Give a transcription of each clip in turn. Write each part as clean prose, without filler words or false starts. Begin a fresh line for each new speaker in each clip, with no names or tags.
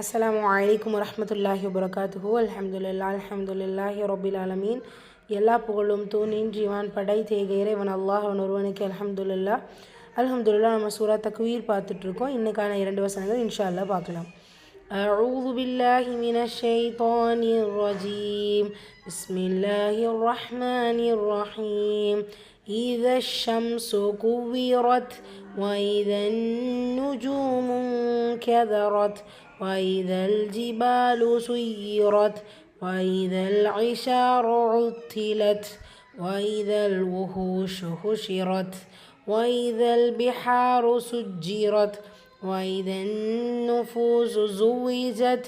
அஸ்ஸலாமு அலைக்கும் வரஹ்மத்துல்லாஹி வபரகாத்துஹு. அல்ஹம்துலில்லாஹி ரப்பில் ஆலமீன். எல்லா புகழும் தூணின் ஜீவான் படைத்தேக இறைவன் அல்லாஹ் அவன் ஒருவனுக்கு அல்ஹம்துலில்லாஹ். நம்ம சூரா தக்வீர் பார்த்துட்ருக்கோம். இன்னைக்கான 2 வசனங்கள் இன்ஷா அல்லாஹ் பார்க்கலாம். அஊது பில்லாஹி மினஷ் ஷைத்தானிர் ரஜீம். பிஸ்மில்லாஹிர் ரஹ்மானிர் ரஹீம். إذا الشمس كورت وإذا النجوم انكدرت وإذا الجبال سيرت وإذا العشار عطلت وإذا الوحوش حشرت وإذا البحار سجرت وإذا النفوس زوجت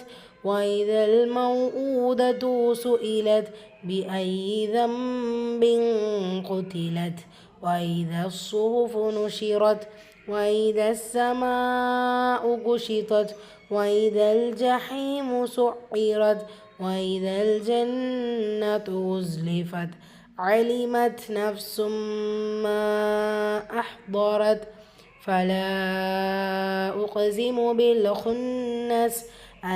وإذا الموءودة سئلت بأي ذنب قتلت وإذا الصحف نشرت وإذا السماء كشطت وإذا الجحيم سعرت وإذا الجنة أزلفت علمت نفس ما أحضرت فلا أقسم بالخنس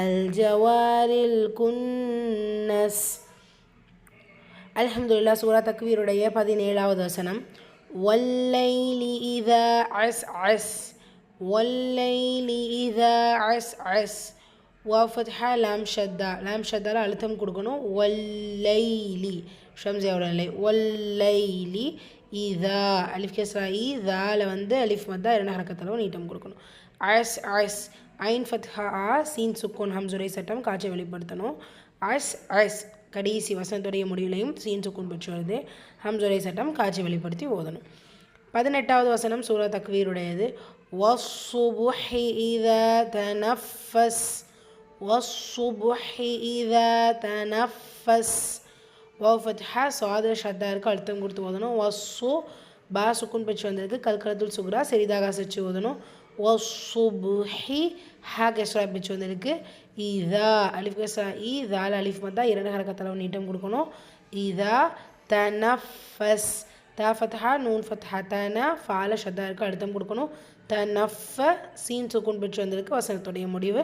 الجوار الكنس. அல்ஹம்துலில்லாஹ். சூரா தக்வீருடைய 17வது வசனம். வல்லைலி இதா அஸ் அஸ். வல்லைலி இதா அஸ் அஸ். வாவ் ஃபத்ஹா லாம் ஷத்தா. லாம் ஷத்தால அழுத்தம் கொடுக்கணும். வல்லைலி ஷம்ஸியாவோட இல்லை. வல்லைலி இதா அலிஃப் கஸ்ரா இதால அலிஃப் மத்தா 2 ஹரக்கத்தாலும் நீட்டம் கொடுக்கணும். அஸ் அஸ். ஐன் ஃபத்ஹா சீன் சுக்கூன் ஹம்சுரை சட்டம் காட்சி வெளிப்படுத்தணும். அஸ் அஸ் கடைசி வசனத்துடைய முடிவிலையும் சீன் சுக்கூன் பெற்று வருது. ஹம்சுரை சட்டம் காட்சி வெளிப்படுத்தி ஓதணும். 18வது வசனம் சூரா தக்வீருடையது. வஸ்ஸுபுஹி இதா தனஃபஸ். வஸ்ஸுபுஹி இதா தனஃபஸ். வாவ் ஃபத்ஹா சாத ஷத்தாருக்கு அழுத்தம் கொடுத்து ஓதணும். வஸ்ஸு பா சுக்கூன் பெற்று வந்திருக்கு. கல்கலத்துல் சுக்ரா சிறிதாக அசைச்சு ஓதணும். வஸ்ஸுபுஹி ஹா கஸ்ரா பெற்று வந்திருக்கு. இதா அலிஃப் கஸ்ரா இதால அலிஃப் மத்தா 2 ஹரக்கத்தாலும் நீட்டம் கொடுக்கணும். இதா தனஃபஸ். தா ஃபத்ஹா நூன் ஃபத்ஹா தன ஃபால ஷத்தாருக்கு அழுத்தம் கொடுக்கணும். தனஃப சீன் சுக்கூன் பெற்று வந்திருக்கு. வசனத்துடைய முடிவு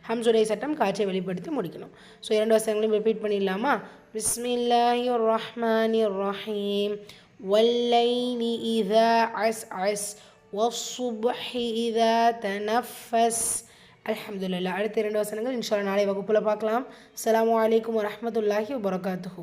ஹம்சுடைய சட்டம் காட்சியை வெளிப்படுத்தி முடிக்கணும். ஸோ 2 வசனங்களையும் ரிப்பீட் பண்ணிடலாமா? பிஸ்மில்லாஹிர் ரஹ்மானிர் ரஹீம். வல்லைலி இதா அஸ் அஸ். வஸ்ஸுபுஹி இதா தனஃபஸ். அல்ஹம்துலில்லாஹ். அடுத்த 2 வசனங்கள் இன்ஷா அல்லாஹ் நாளை வகுப்பில் பார்க்கலாம். அஸ்ஸலாமு அலைக்கும் வரஹ்மத்துல்லாஹி வபரகாத்துஹு.